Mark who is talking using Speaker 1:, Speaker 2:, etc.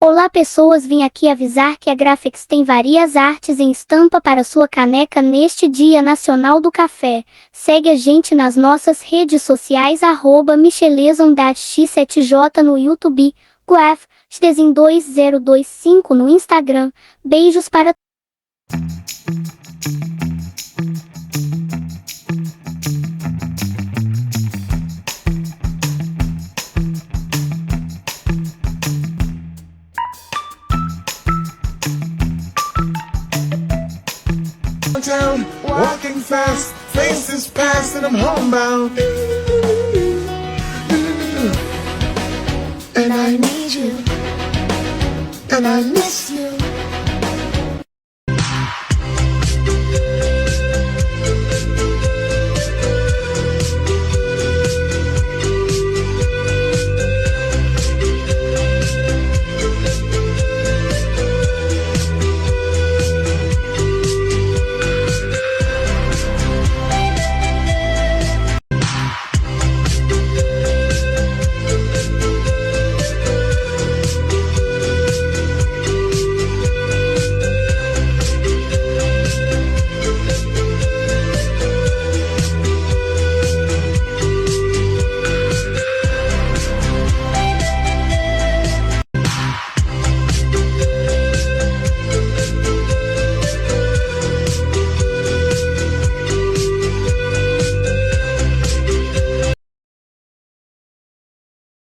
Speaker 1: Olá pessoas, vim aqui avisar que a Graphics tem várias artes em estampa para sua caneca neste Dia Nacional do Café. Segue a gente nas nossas redes sociais @michelezon.x7j no YouTube, Graphics2025 no Instagram. Beijos para
Speaker 2: town, walking fast, faces past and I'm homebound. And I need you, and I miss you.